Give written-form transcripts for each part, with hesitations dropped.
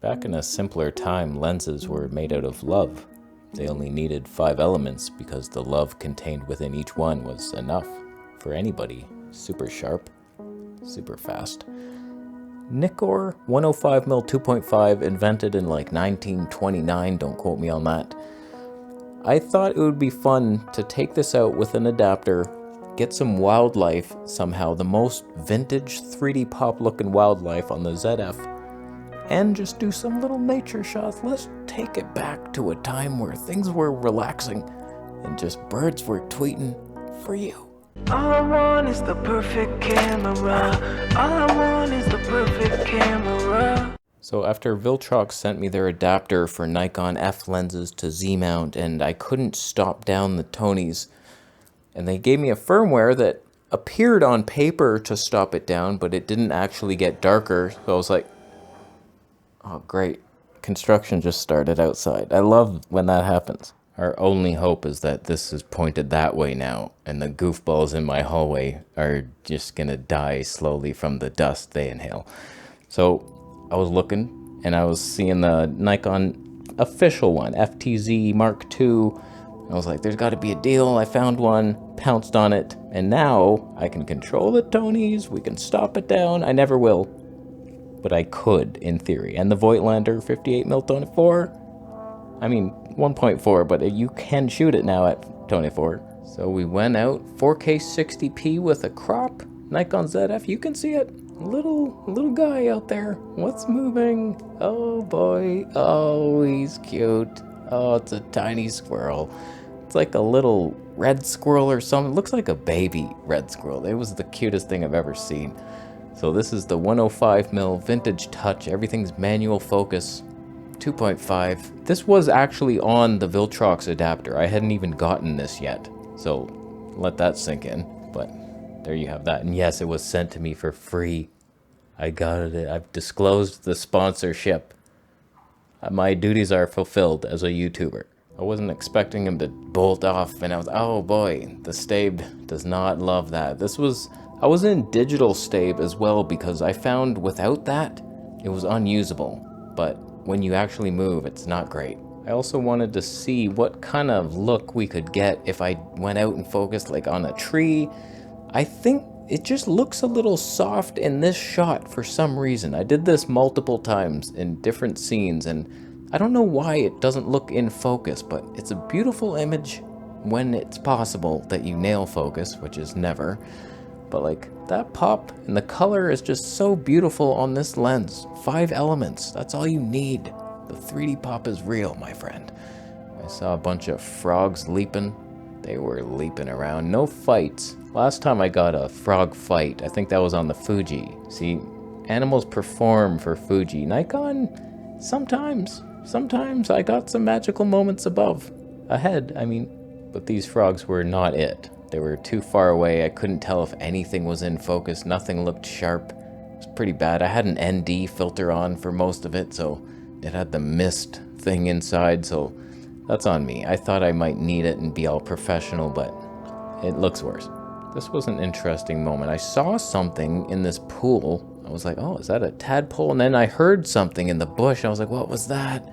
Back in a simpler time, lenses were made out of love. They only needed 5 elements because the love contained within each one was enough for anybody. Super sharp, super fast. Nikkor 105mm 2.5, invented in like 1929, don't quote me on that. I thought it would be fun to take this out with an adapter, get some wildlife somehow, the most vintage 3D pop looking wildlife on the ZF, and just do some little nature shots. Let's take it back to a time where things were relaxing and just birds were tweeting for you. All I want is the perfect camera. All I want is the perfect camera. So after Viltrox sent me their adapter for Nikon F lenses to Z-mount, and I couldn't stop down the Tonys, and they gave me a firmware that appeared on paper to stop it down, but it didn't actually get darker. So I was like, oh great, construction just started outside. I love when that happens. Our only hope is that this is pointed that way now, and the goofballs in my hallway are just gonna die slowly from the dust they inhale. So I was looking, and I was seeing the Nikon official one, FTZ Mark II. I was like, there's got to be a deal. I found one, pounced on it, and now I can control the Tonys. We can stop it down. I never will, but I could in theory. And the Voigtlander 58mm 24. I mean 1.4, but you can shoot it now at 24. So we went out 4K 60p with a crop Nikon ZF. You can see it. Little guy out there. What's moving? Oh boy. Oh, he's cute. Oh, it's a tiny squirrel. It's like a little red squirrel or something. It looks like a baby red squirrel. It was the cutest thing I've ever seen. So this is the 105mm vintage touch. Everything's manual focus. 2.5. This was actually on the Viltrox adapter. I hadn't even gotten this yet. So let that sink in. But there you have that. And yes, it was sent to me for free. I got it. I've disclosed the sponsorship. My duties are fulfilled as a YouTuber. I wasn't expecting him to bolt off, and I was, oh boy, the Stabe does not love that. I was in digital Stabe as well, because I found without that, it was unusable. But when you actually move, it's not great. I also wanted to see what kind of look we could get if I went out and focused like on a tree. I think it just looks a little soft in this shot for some reason. I did this multiple times in different scenes, and I don't know why it doesn't look in focus, but it's a beautiful image when it's possible that you nail focus, which is never. But like that pop and the color is just so beautiful on this lens. 5 elements, that's all you need. The 3D pop is real, my friend. I saw a bunch of frogs leaping. They were leaping around. No fights. Last time I got a frog fight, I think that was on the Fuji. See, animals perform for Fuji. Nikon, sometimes I got some magical moments ahead, but these frogs were not it. They were too far away. I couldn't tell if anything was in focus. Nothing looked sharp. It was pretty bad. I had an ND filter on for most of it, so it had the mist thing inside, so that's on me. I thought I might need it and be all professional, but it looks worse. This was an interesting moment. I saw something in this pool. I was like, oh, is that a tadpole? And then I heard something in the bush. I was like, what was that?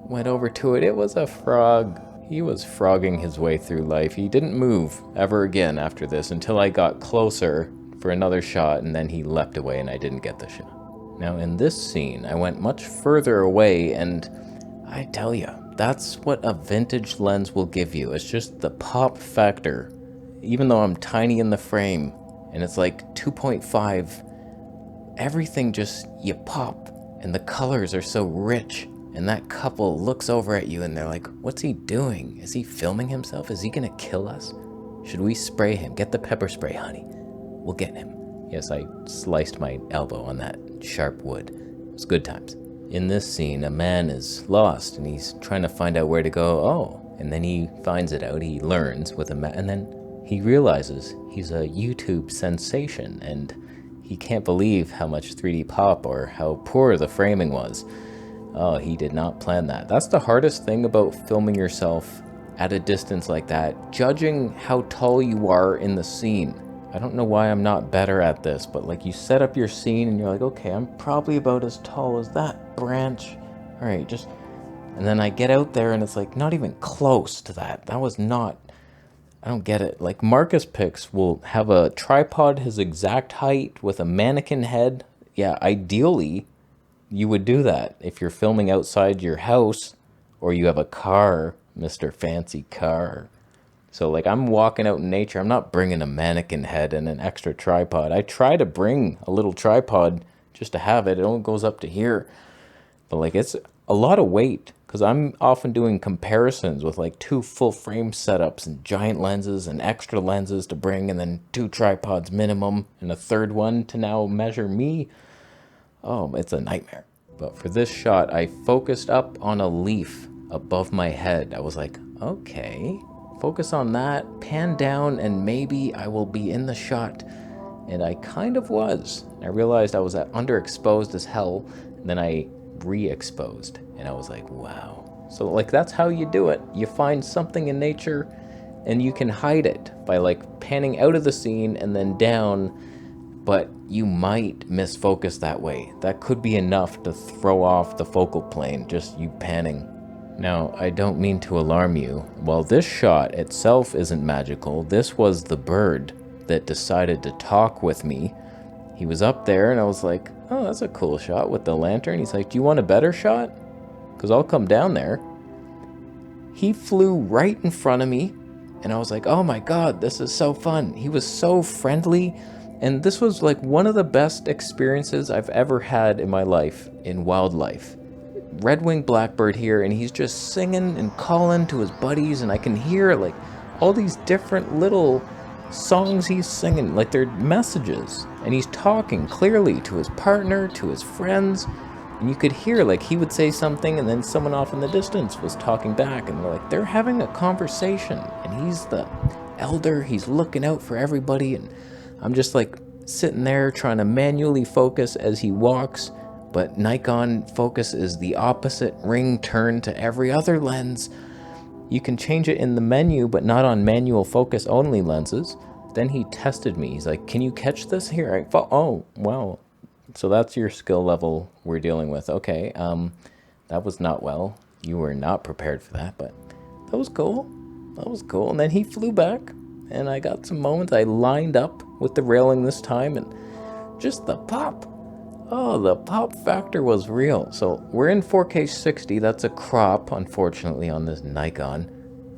Went over to it. It was a frog. He was frogging his way through life. He didn't move ever again after this until I got closer for another shot, and then he leapt away and I didn't get the shot. Now in this scene, I went much further away, and I tell you, that's what a vintage lens will give you. It's just the pop factor. Even though I'm tiny in the frame and it's like 2.5, everything just, you pop, and the colors are so rich. And that couple looks over at you and they're like, what's he doing? Is he filming himself? Is he gonna kill us? Should we spray him? Get the pepper spray, honey. We'll get him. Yes, I sliced my elbow on that sharp wood. It was good times. In this scene, a man is lost and he's trying to find out where to go. Oh, and then he finds it out. He learns with a map, and then he realizes he's a YouTube sensation, and he can't believe how much 3D pop or how poor the framing was. Oh, he did not plan that. That's the hardest thing about filming yourself at a distance like that. Judging how tall you are in the scene. I don't know why I'm not better at this, but like you set up your scene and you're like, okay, I'm probably about as tall as that branch. all right, just, and then I get out there and it's like not even close to that. That was not, I don't get it. Like Marcus Picks will have a tripod his exact height with a mannequin head. Yeah, ideally you would do that if you're filming outside your house or you have a car, Mr. Fancy Car. So like I'm walking out in nature, I'm not bringing a mannequin head and an extra tripod. I try to bring a little tripod just to have it. It only goes up to here. But like it's a lot of weight because I'm often doing comparisons with like 2 full frame setups and giant lenses and extra lenses to bring and then 2 tripods minimum and a third one to now measure me. Oh, it's a nightmare. But for this shot, I focused up on a leaf above my head. I was like, okay, focus on that, pan down, and maybe I will be in the shot. And I kind of was. I realized I was underexposed as hell, and then I re-exposed, and I was like, wow. So like that's how you do it. You find something in nature, and you can hide it by like panning out of the scene and then down, but you might misfocus that way. That could be enough to throw off the focal plane, just you panning. Now, I don't mean to alarm you. While this shot itself isn't magical, this was the bird that decided to talk with me. He was up there and I was like, oh, that's a cool shot with the lantern. He's like, do you want a better shot? Because I'll come down there. He flew right in front of me and I was like, oh my God, this is so fun. He was so friendly. And this was like one of the best experiences I've ever had in my life in wildlife. Red-winged blackbird here, and he's just singing and calling to his buddies, and I can hear like all these different little songs he's singing, like they're messages, and he's talking clearly to his partner, to his friends, and you could hear like he would say something and then someone off in the distance was talking back, and they're having a conversation, and he's the elder, he's looking out for everybody, and I'm just like sitting there trying to manually focus as he walks, but Nikon focus is the opposite ring turn to every other lens. You can change it in the menu, but not on manual focus only lenses. Then he tested me. He's like, can you catch this here? Oh, wow. So that's your skill level we're dealing with. Okay, that was not well. You were not prepared for that, but that was cool. That was cool. And then he flew back, and I got some moments. I lined up with the railing this time, and just the pop. Oh, the pop factor was real. So we're in 4K 60. That's a crop, unfortunately, on this Nikon.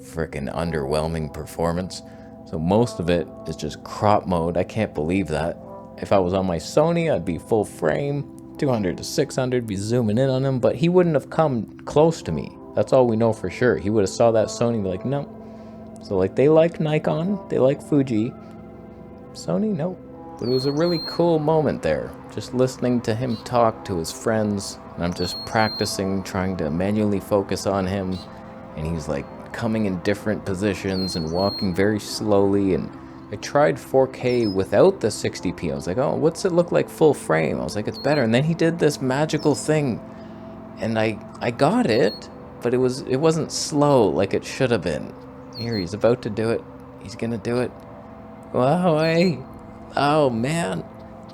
Frickin' underwhelming performance. So most of it is just crop mode. I can't believe that. If I was on my Sony, I'd be full frame, 200 to 600, be zooming in on him, but he wouldn't have come close to me. That's all we know for sure. He would have saw that Sony and be like, no. So like they like Nikon, they like Fuji. Sony, no. But it was a really cool moment there, just listening to him talk to his friends, and I'm just practicing, trying to manually focus on him, and he's like coming in different positions and walking very slowly, and I tried 4K without the 60p. I was like, oh, what's it look like full frame? I was like, it's better. And then he did this magical thing, and I got it, but it wasn't slow like it should have been. Here, he's about to do it. He's gonna do it. Wow, hey. Oh man,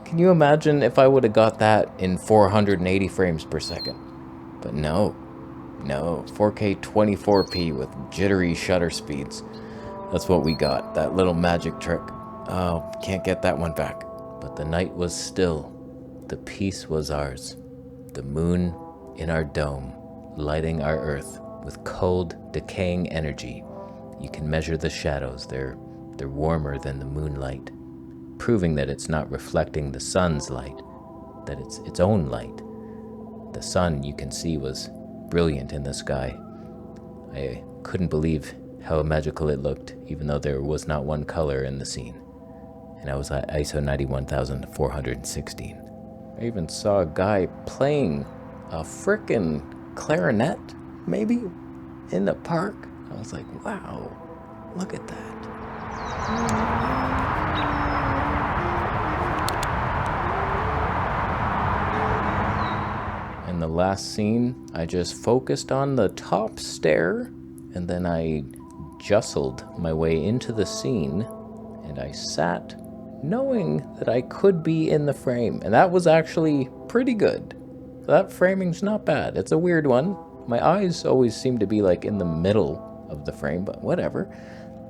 can you imagine if I would have got that in 480 frames per second? But no, 4K 24p with jittery shutter speeds. That's what we got, that little magic trick. Oh, can't get that one back. But the night was still. The peace was ours. The moon in our dome, lighting our earth with cold, decaying energy. You can measure the shadows, they're warmer than the moonlight, proving that it's not reflecting the sun's light, that it's its own light. The sun, you can see, was brilliant in the sky. I couldn't believe how magical it looked, even though there was not one color in the scene. And I was at ISO 91416. I even saw a guy playing a frickin' clarinet, maybe, in the park. I was like, wow, look at that. In the last scene, I just focused on the top stair, and then I jostled my way into the scene, and I sat knowing that I could be in the frame, and that was actually pretty good So that framing's not bad. It's a weird one. My eyes always seem to be like in the middle of the frame, but whatever.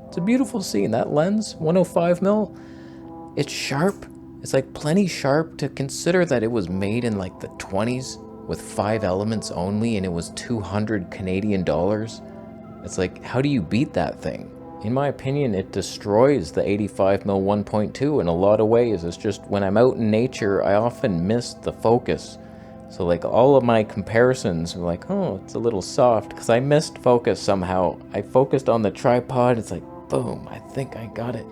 It's a beautiful scene. That lens, 105mm, it's sharp. It's like plenty sharp to consider that it was made in like the 20s with 5 elements only, and it was 200 Canadian dollars. It's like, how do you beat that thing? In my opinion, it destroys the 85mm 1.2 in a lot of ways. It's just when I'm out in nature, I often miss the focus. So like all of my comparisons are like, oh, it's a little soft, because I missed focus somehow. I focused on the tripod, it's like, boom, I think I got it.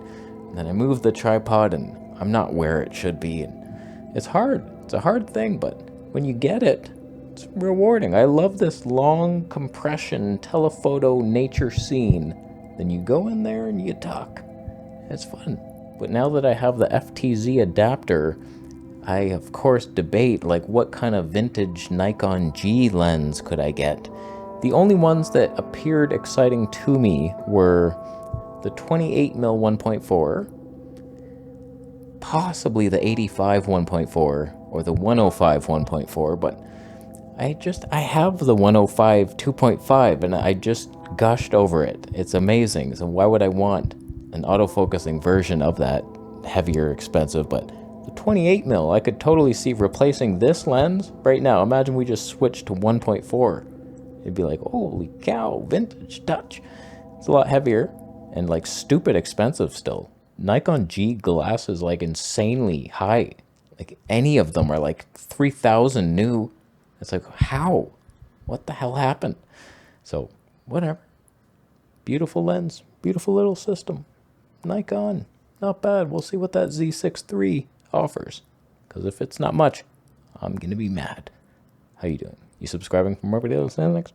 And then I moved the tripod and I'm not where it should be. And it's hard. It's a hard thing, but when you get it, it's rewarding. I love this long compression telephoto nature scene. Then you go in there and you talk. It's fun. But now that I have the FTZ adapter, I of course debate like what kind of vintage Nikon G lens could I get. The only ones that appeared exciting to me were the 28mm 1.4, possibly the 85 1.4 or the 105 1.4, but I have the 105 2.5 and I just gushed over it. It's amazing. So why would I want an autofocusing version of that, heavier, expensive? But the 28mm, I could totally see replacing this lens right now. Imagine we just switched to 1.4. It'd be like, holy cow, vintage touch. It's a lot heavier and like stupid expensive still. Nikon G glass is like insanely high. Like any of them are like 3,000 new. It's like, how? What the hell happened? So, whatever. Beautiful lens. Beautiful little system. Nikon. Not bad. We'll see what that Z6 III offers. Because if it's not much, I'm going to be mad. How you doing? You subscribing for more videos? See you next.